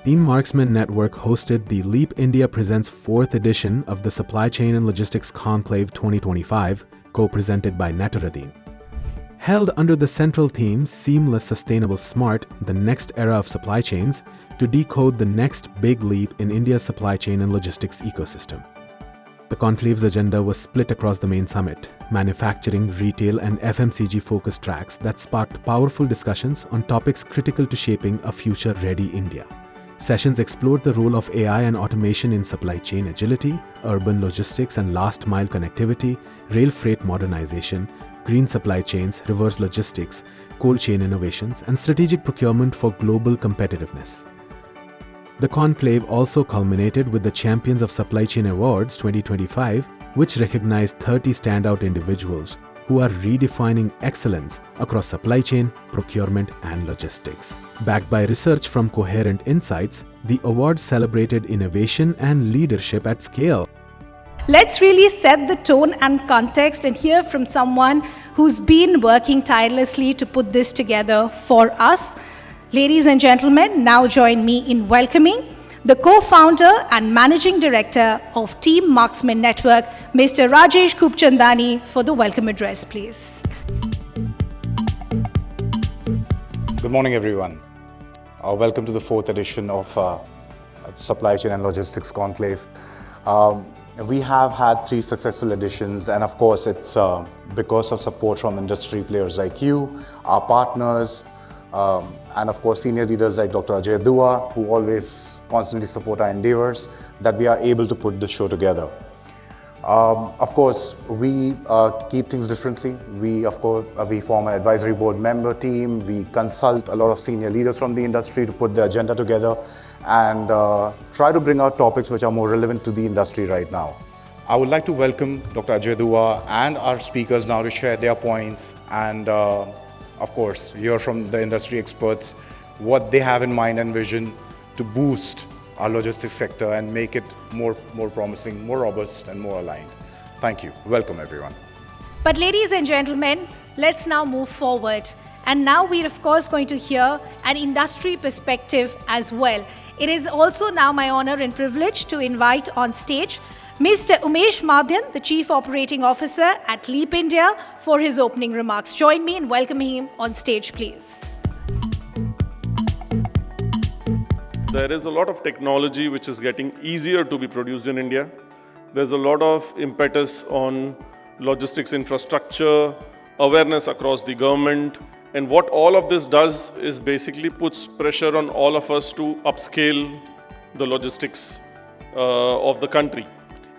Team Marksman Network hosted the Leap India Presents 4th edition of the Supply Chain and Logistics Conclave 2025, co-presented by Naturuddin. Held under the central theme Seamless, Sustainable, Smart, the next era of supply chains, to decode the next big leap in India's supply chain and logistics ecosystem. The conclave's agenda was split across the main summit, manufacturing, retail, and FMCG-focused tracks that sparked powerful discussions on topics critical to shaping a future-ready India. Sessions explored the role of AI and automation in supply chain agility, urban logistics and last-mile connectivity, rail freight modernization, green supply chains, reverse logistics, cold chain innovations, and strategic procurement for global competitiveness. The conclave also culminated with the Champions of Supply Chain Awards 2025, which recognized 30 standout individuals who are redefining excellence across supply chain, procurement, and logistics. Backed by research from Coherent Insights, the awards celebrated innovation and leadership at scale. Let's really set the tone and context and hear from someone who's been working tirelessly to put this together for us. Ladies and gentlemen, now join me in welcoming the co-founder and managing director of Team Marksman Network, Mr. Rajesh Khubchandani, for the welcome address, please. Good morning, everyone. Welcome to the 4th edition of Supply Chain and Logistics Conclave. We have had 3 successful editions, and of course, it's because of support from industry players like you, our partners, and of course, senior leaders like Dr. Ajay Dua, who always constantly support our endeavors, that we are able to put this show together. Of course, we keep things differently. We form an advisory board member team. We consult a lot of senior leaders from the industry to put the agenda together and try to bring out topics which are more relevant to the industry right now. I would like to welcome Dr. Ajay Dua and our speakers now to share their points and of course, hear from the industry experts what they have in mind and vision to boost our logistics sector and make it more promising, more robust, and more aligned. Thank you. Welcome, everyone. But ladies and gentlemen, let's now move forward. And now we're of course going to hear an industry perspective as well. It is also now my honor and privilege to invite on stage Mr. Umesh Madhyan, the Chief Operating Officer at Leap India, for his opening remarks. Join me in welcoming him on stage, please. There is a lot of technology which is getting easier to be produced in India. There's a lot of impetus on logistics infrastructure, awareness across the government. And what all of this does is basically puts pressure on all of us to upscale the logistics of the country.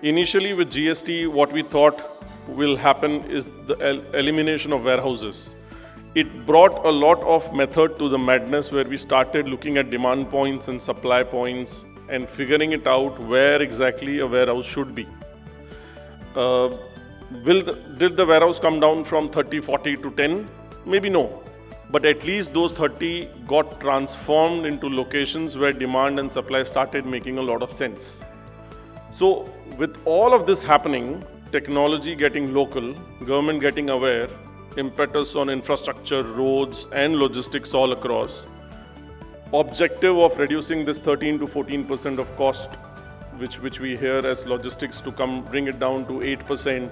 Initially with GST, what we thought will happen is the elimination of warehouses. It brought a lot of method to the madness where we started looking at demand points and supply points and figuring it out where exactly a warehouse should be. Did the warehouse come down from 30, 40 to 10? Maybe no. But at least those 30 got transformed into locations where demand and supply started making a lot of sense. So with all of this happening, technology getting local, government getting aware, impetus on infrastructure, roads and logistics all across, objective of reducing this 13 to 14% of cost, which we hear as logistics to bring it down to 8%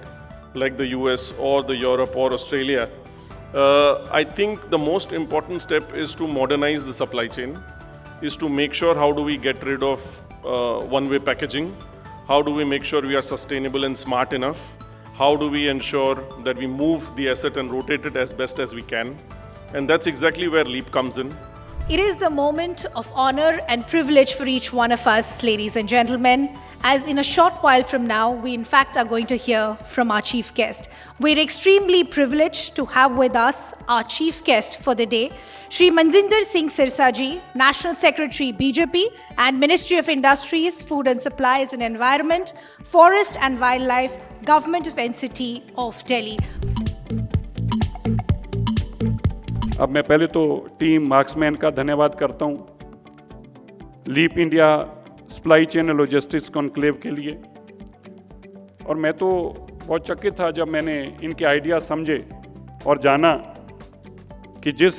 like the US or the Europe or Australia. I think the most important step is to modernize the supply chain, is to make sure how do we get rid of one-way packaging. How do we make sure we are sustainable and smart enough? How do we ensure that we move the asset and rotate it as best as we can? And that's exactly where Leap comes in. It is the moment of honor and privilege for each one of us, ladies and gentlemen, as in a short while from now, we in fact are going to hear from our chief guest. We're extremely privileged to have with us our chief guest for the day, Shri Manjinder Singh Sirsa ji, National Secretary BJP and Ministry of Industries, Food and Supplies and Environment, Forest and Wildlife, Government of NCT of Delhi. अब मैं पहले तो team marksman का धन्यवाद करता हूँ leap India supply chain और logistics conclave के लिए। और मैं तो बहुत चकित था जब मैंने इनके आइडिया समझे और जाना कि जिस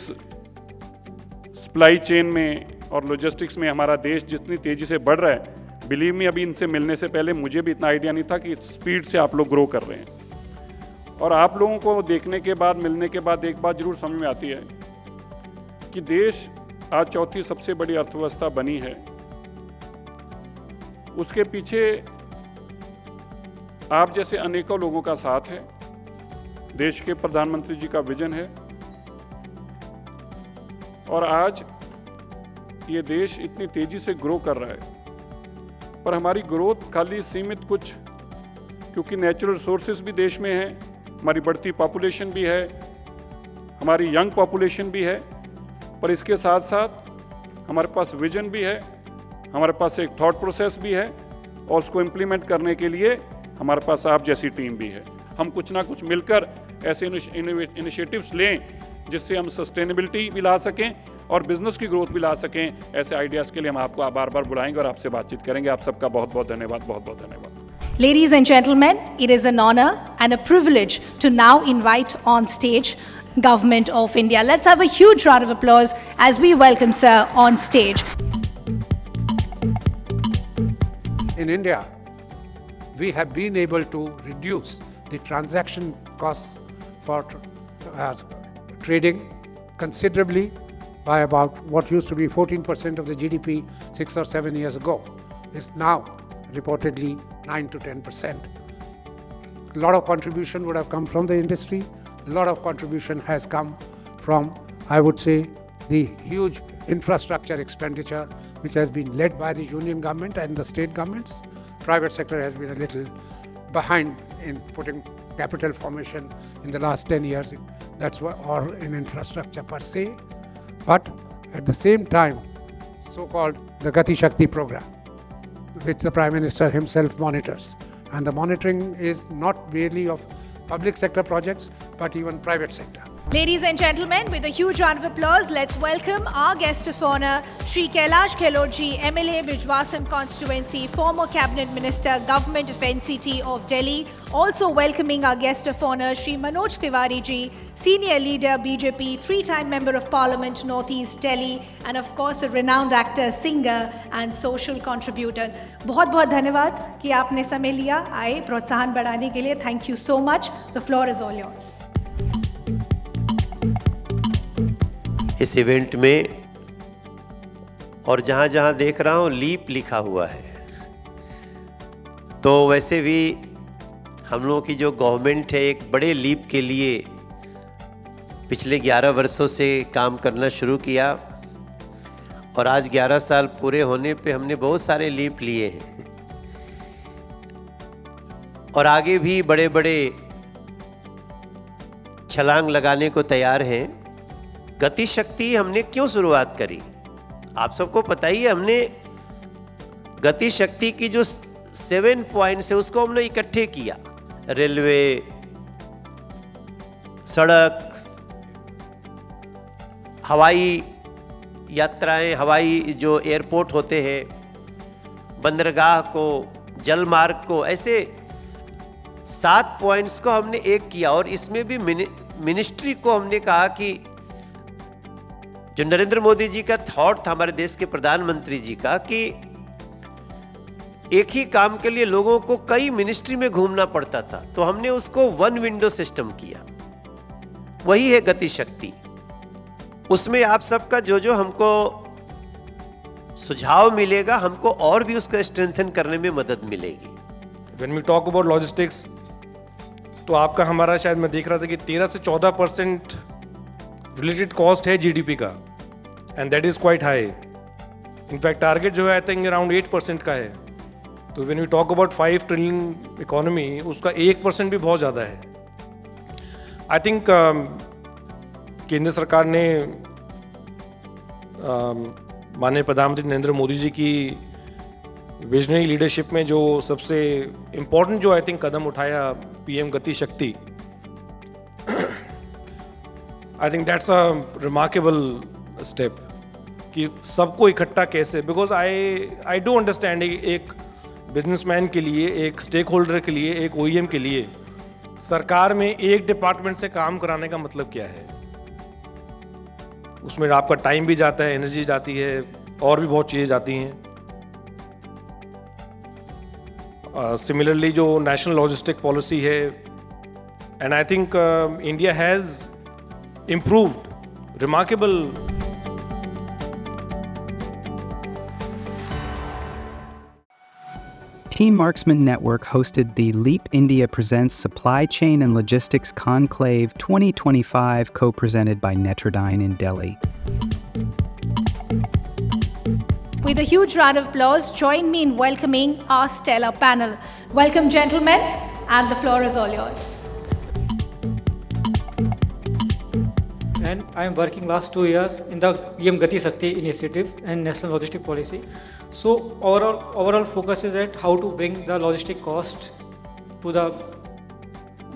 सप्लाई चेन में और लॉजिस्टिक्स में हमारा देश जितनी तेज़ी से बढ़ रहा है, बिलीव मी, अभी इनसे मिलने से पहले मुझे भी इतना आइडिया नहीं था कि स्पीड से आप लोग ग्रो कर रहे हैं। और आप लोगों को देखने के बाद, मिलने के बाद एक बात जरूर समझ में आती है कि देश आज चौथी सबसे बड़ी अर्थव्यवस्था बनी है। उसके पीछे आप जैसे अनेकों लोगों का साथ है, देश के प्रधानमंत्री जी का विजन है, और आज ये देश इतनी तेजी से ग्रो कर रहा है। पर हमारी ग्रोथ खाली सीमित कुछ, क्योंकि नेचुरल रिसोर्सेज भी देश में हैं, हमारी बढ़ती पॉपुलेशन भी है, हमारी यंग पॉपुलेशन भी है, पर इसके साथ साथ हमारे पास विजन भी है, हमारे पास एक थॉट प्रोसेस भी है, और उसको इम्प्लीमेंट करने के लिए हमारे पास आप जैसी टीम भी है। हम कुछ ना कुछ मिलकर ऐसे इनिशिएटिव्स लें जिससे हम सस्टेनेबिलिटी भी ला सकें और बिजनेस की ग्रोथ भी ला सकें। ऐसे आइडियाज़ के लिए हम आपको बार बार बुलाएंगे और आपसे बातचीत करेंगे। आप सबका बहुत बहुत धन्यवाद, बहुत बहुत धन्यवाद। Ladies and gentlemen, it is an honor and a privilege to now invite on stage Government of India. Let's have a huge round of applause as we welcome Sir on stage. In India, we have been able to reduce the transaction costs for trading considerably by about what used to be 14% of the GDP 6 or 7 years ago is now reportedly 9 to 10%. A lot of contribution would have come from the industry. A lot of contribution has come from, I would say, the huge infrastructure expenditure which has been led by the union government and the state governments. Private sector has been a little behind in putting capital formation in the last 10 years. That's why, or in infrastructure per se. But at the same time, so-called the Gati Shakti program, which the Prime Minister himself monitors. And the monitoring is not merely of public sector projects, but even private sector. Ladies and gentlemen, with a huge round of applause, let's welcome our guest of honor, Shri Kailash Gehloji, MLA Bijwasan constituency, former Cabinet Minister, Government of NCT of Delhi. Also welcoming our guest of honor, Shri Manoj Tiwari ji, Senior Leader BJP, 3-time Member of Parliament, Northeast Delhi, and of course a renowned actor, singer and social contributor. बहुत बहुत धन्यवाद कि आपने समय लिया, आए प्रोत्साहन बढ़ाने के लिए. Thank you so much. The floor is all yours. इस इवेंट में और जहाँ जहाँ देख रहा हूँ लीप लिखा हुआ है, तो वैसे भी हम लोगों की जो गवर्नमेंट है एक बड़े लीप के लिए पिछले 11 वर्षों से काम करना शुरू किया, और आज 11 साल पूरे होने पे हमने बहुत सारे लीप लिए हैं और आगे भी बड़े बड़े छलांग लगाने को तैयार हैं। गति शक्ति हमने क्यों शुरुआत करी, आप सबको पता ही है। हमने गति शक्ति की जो 7 पॉइंट्स है उसको हमने इकट्ठे किया। रेलवे, सड़क, हवाई यात्राएं, हवाई जो एयरपोर्ट होते हैं, बंदरगाह को, जल मार्ग को, ऐसे 7 पॉइंट्स को हमने एक किया। और इसमें भी मिनिस्ट्री को हमने कहा कि जो नरेंद्र मोदी जी का थॉट था, हमारे देश के प्रधानमंत्री जी का, कि एक ही काम के लिए लोगों को कई मिनिस्ट्री में घूमना पड़ता था, तो हमने उसको 1 विंडो सिस्टम किया। वही है गति शक्ति। उसमें आप सबका जो जो हमको सुझाव मिलेगा, हमको और भी उसको स्ट्रेंथन करने में मदद मिलेगी। When we talk about logistics, तो आपका हमारा शायद मैं देख रहा था कि 13 से 14% रिलेटेड कॉस्ट है जीडीपी का, and that is quite high. In fact target जो है आई थिंक अराउंड 8% का है। तो when we talk about 5 trillion economy, उसका 1% भी बहुत ज़्यादा है। आई थिंक केंद्र सरकार ने माननीय प्रधानमंत्री नरेंद्र मोदी जी की विजनरी लीडरशिप में जो सबसे इम्पोर्टेंट जो आई थिंक कदम उठाया, पीएम गति शक्ति, I think that's a remarkable step कि सबको इकट्ठा कैसे, बिकॉज आई डू अंडरस्टैंड एक बिजनेसमैन के लिए, एक स्टेक होल्डर के लिए, एक ओईएम के लिए सरकार में एक डिपार्टमेंट से काम कराने का मतलब क्या है। उसमें आपका टाइम भी जाता है, एनर्जी जाती है, और भी बहुत चीज़ें जाती हैं. Similarly, जो national logistic policy है, and I think India has improved remarkable. Team Marksman Network hosted the Leap India Presents Supply Chain and Logistics Conclave 2025, co-presented by Netrodyne in Delhi. With a huge round of applause, join me in welcoming our stellar panel. Welcome, gentlemen, and the floor is all yours. And I am working last 2 years in the PM Gati Shakti initiative and national logistic policy. So overall focus is at how to bring the logistic cost to the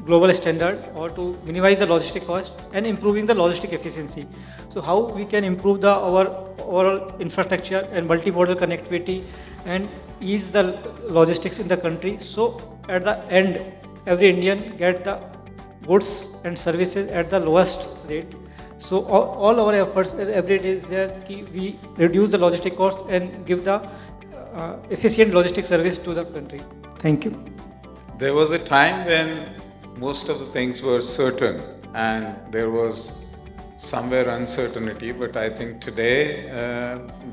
global standard or to minimize the logistic cost and improving the logistic efficiency. So how we can improve our overall infrastructure and multimodal connectivity and ease the logistics in the country. So at the end, every Indian get the goods and services at the lowest rate. So all our efforts every day is there that we reduce the logistic costs and give the efficient logistic service to the country. Thank you. There was a time when most of the things were certain and there was somewhere uncertainty, but I think today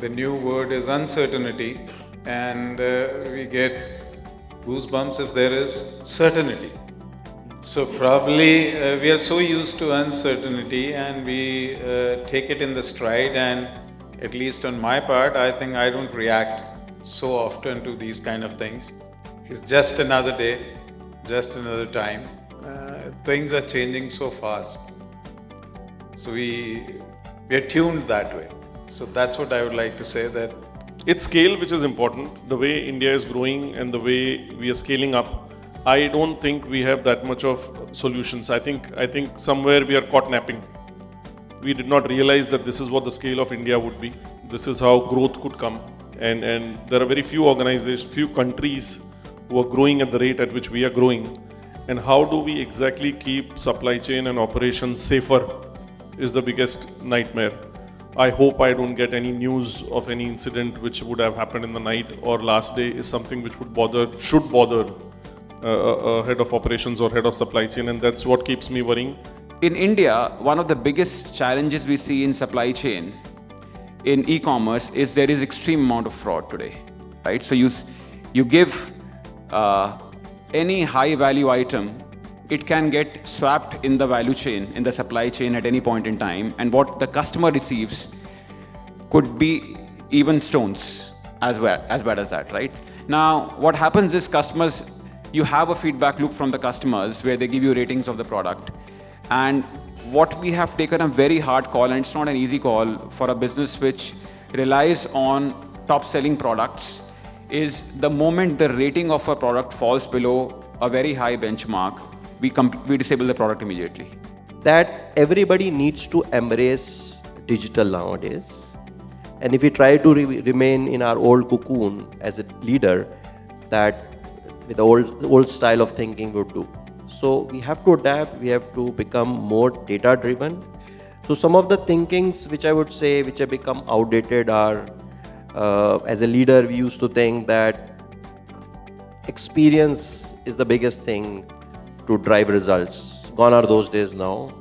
the new word is uncertainty, and we get goosebumps if there is certainty. So probably we are so used to uncertainty and we take it in the stride, and at least on my part, I think I don't react so often to these kind of things. It's just another day, just another time. Things are changing so fast. So we are tuned that way. So that's what I would like to say, that It's scale which is important. The way India is growing and the way we are scaling up, I don't think we have that much of solutions. I think somewhere we are caught napping. We did not realize that this is what the scale of India would be. This is how growth could come. And there are very few organizations, few countries who are growing at the rate at which we are growing. And how do we exactly keep supply chain and operations safer is the biggest nightmare. I hope I don't get any news of any incident which would have happened in the night or last day is something which should bother a head of operations or head of supply chain, and that's what keeps me worrying. In India, one of the biggest challenges we see in supply chain, in e-commerce, is there is extreme amount of fraud today, right? So you give any high value item, it can get swapped in the value chain, in the supply chain at any point in time, and what the customer receives could be even stones as bad as that, right? Now, what happens is customers, you have a feedback loop from the customers where they give you ratings of the product. And what we have taken a very hard call, and it's not an easy call for a business which relies on top selling products, is the moment the rating of a product falls below a very high benchmark, we disable the product immediately. That everybody needs to embrace digital nowadays. And if we try to remain in our old cocoon as a leader, that with the old style of thinking would do. So we have to adapt, we have to become more data driven. So some of the thinkings which I would say which have become outdated are, as a leader we used to think that experience is the biggest thing to drive results. Gone are those days now.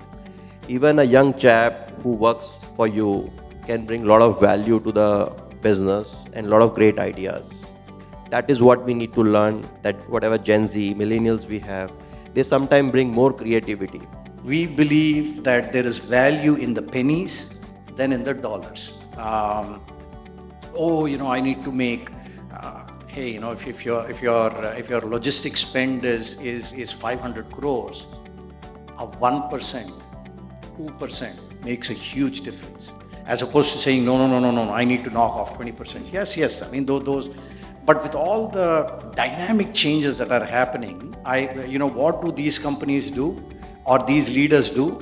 Even a young chap who works for you can bring a lot of value to the business and a lot of great ideas. That is what we need to learn, that whatever Gen Z, millennials we have, they sometimes bring more creativity. We believe that there is value in the pennies than in the dollars. I need to make, if your logistics spend is 500 crores, a 1%, 2% makes a huge difference. As opposed to saying, no, I need to knock off 20%. Yes, I mean, those. But with all the dynamic changes that are happening, what do these companies do, or these leaders do?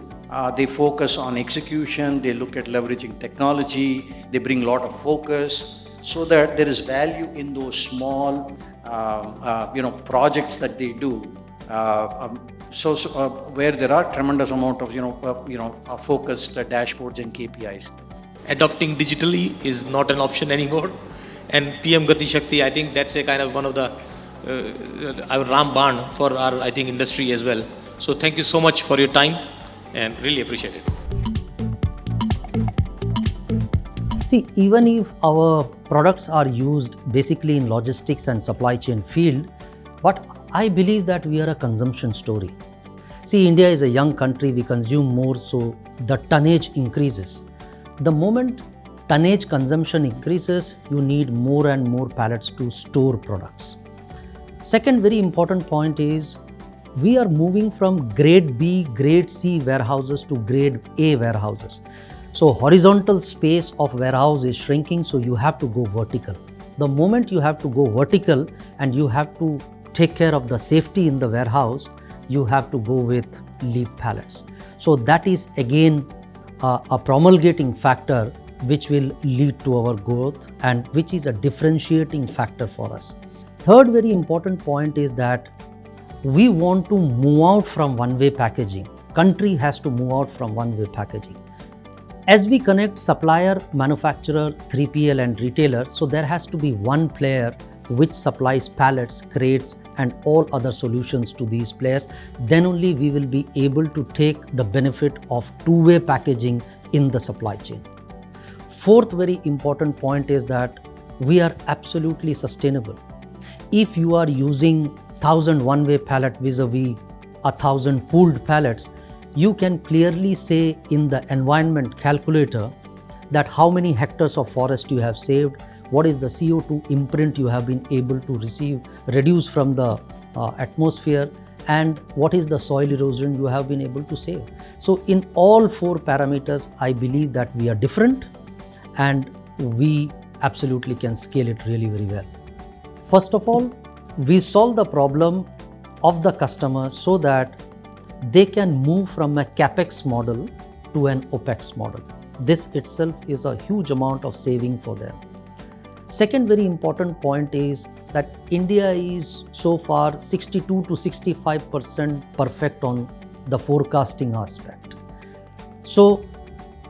They focus on execution, they look at leveraging technology, they bring a lot of focus, so that there is value in those small, projects that they do. Where there are tremendous amount of, focused dashboards and KPIs. adopting digitally is not an option anymore. And PM Gati Shakti, I think that's a kind of one of the our Ramban for our, I think, industry as well. So thank you so much for your time and really appreciate it. See, even if our products are used basically in logistics and supply chain field, but I believe that we are a consumption story. See, India is a young country, we consume more, so the tonnage increases. The moment tonnage consumption increases, you need more and more pallets to store products. Second very important point is, we are moving from grade B, grade C warehouses to grade A warehouses. So horizontal space of warehouse is shrinking, so you have to go vertical. The moment you have to go vertical and you have to take care of the safety in the warehouse, you have to go with LEAP pallets. So that is again a promulgating factor which will lead to our growth and which is a differentiating factor for us. Third very important point is that we want to move out from one-way packaging. Country has to move out from one-way packaging. As we connect supplier, manufacturer, 3PL and retailer, so there has to be one player which supplies pallets, crates and all other solutions to these players. Then only we will be able to take the benefit of two-way packaging in the supply chain. Fourth very important point is that we are absolutely sustainable. If you are using 1,000 one-way pallet vis-a-vis 1,000 pooled pallets, you can clearly say in the environment calculator that how many hectares of forest you have saved, what is the CO2 imprint you have been able to reduce from the atmosphere, and what is the soil erosion you have been able to save. So in all four parameters, I believe that we are different and we absolutely can scale it really very well. First of all, we solve the problem of the customer so that they can move from a capex model to an opex model. This itself is a huge amount of saving for them. Second very important point is that India is so far 62 to 65% perfect on the forecasting aspect. So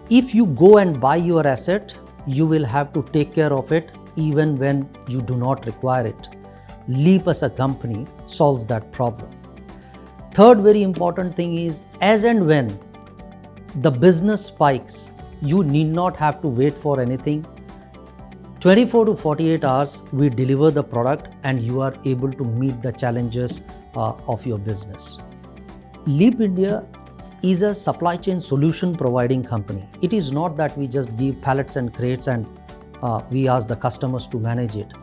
if you go and buy your asset, you will have to take care of it even when you do not require it. LEAP as a company solves that problem. Third very important thing is, as and when the business spikes, you need not have to wait for anything. 24 to 48 hours, we deliver the product and you are able to meet the challenges of your business. LEAP India is a supply chain solution providing company. It is not that we just give pallets and crates and we ask the customers to manage it.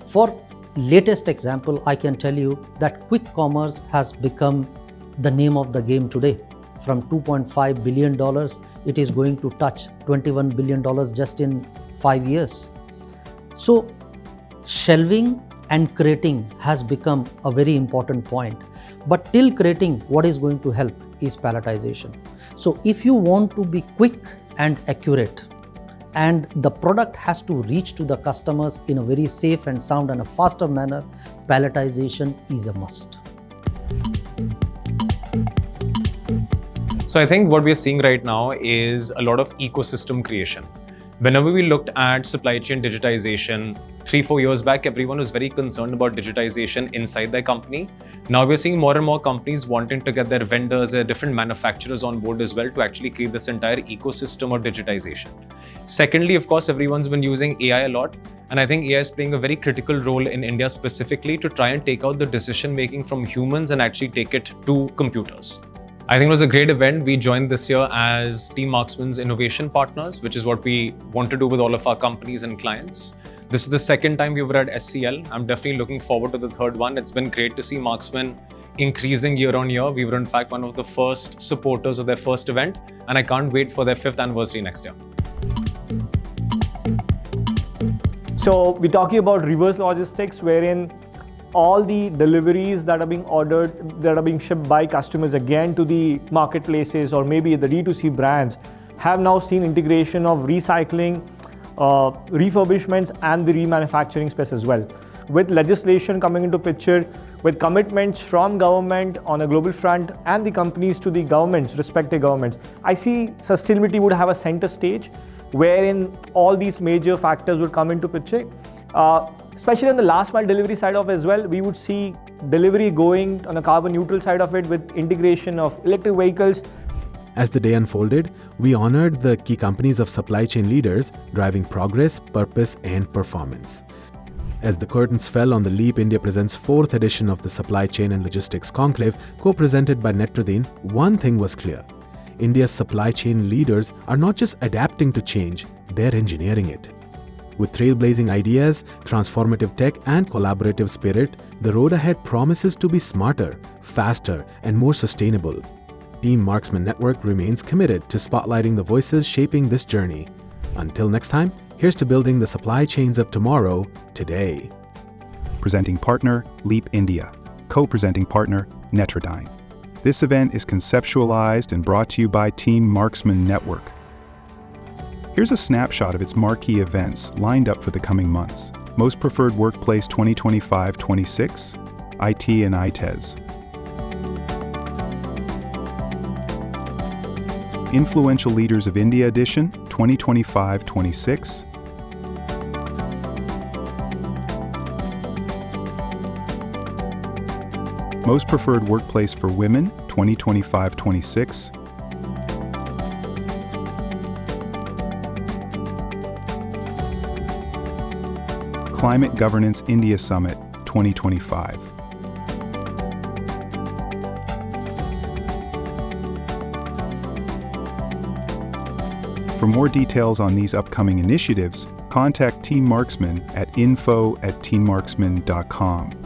For latest example, I can tell you that quick commerce has become the name of the game today. From $2.5 billion, it is going to touch $21 billion just in 5 years. So shelving and crating has become a very important point. But till crating, what is going to help is palletization. So if you want to be quick and accurate, and the product has to reach to the customers in a very safe and sound and a faster manner, palletization is a must. So I think what we're seeing right now is a lot of ecosystem creation. Whenever we looked at supply chain digitization, 3-4 years back, everyone was very concerned about digitization inside their company. Now we're seeing more and more companies wanting to get their vendors, their different manufacturers on board as well to actually create this entire ecosystem of digitization. Secondly, of course, everyone's been using AI a lot. And I think AI is playing a very critical role in India specifically to try and take out the decision making from humans and actually take it to computers. I think it was a great event. We joined this year as Team Marksman's Innovation Partners, which is what we want to do with all of our companies and clients. This is the second time we were at SCL. I'm definitely looking forward to the third one. It's been great to see Marksman increasing year on year. We were in fact one of the first supporters of their first event, and I can't wait for their 5th anniversary next year. So we're talking about reverse logistics, wherein all the deliveries that are being ordered, that are being shipped by customers again to the marketplaces or maybe the D2C brands have now seen integration of recycling, refurbishments and the remanufacturing space as well. With legislation coming into picture, with commitments from government on a global front and the companies to the governments, respective governments, I see sustainability would have a center stage. wherein all these major factors would come into picture. Especially on the last mile delivery side of as well, we would see delivery going on a carbon neutral side of it with integration of electric vehicles. As the day unfolded, we honored the key companies of supply chain leaders driving progress, purpose, and performance. As the curtains fell on the Leap India Presents 4th edition of the Supply Chain and Logistics Conclave, co-presented by Netradeen, one thing was clear. India's supply chain leaders are not just adapting to change, they're engineering it. With trailblazing ideas, transformative tech, and collaborative spirit, the road ahead promises to be smarter, faster, and more sustainable. Team Marksman Network remains committed to spotlighting the voices shaping this journey. Until next time, here's to building the supply chains of tomorrow, today. Presenting partner, Leap India. Co-presenting partner, Netradine. This event is conceptualized and brought to you by Team Marksman Network. Here's a snapshot of its marquee events lined up for the coming months. Most Preferred Workplace 2025-26, IT and ITES. Influential Leaders of India Edition 2025-26. Most Preferred Workplace for Women 2025-26. Climate Governance India Summit 2025. For more details on these upcoming initiatives, contact Team Marksman at info@teammarksman.com.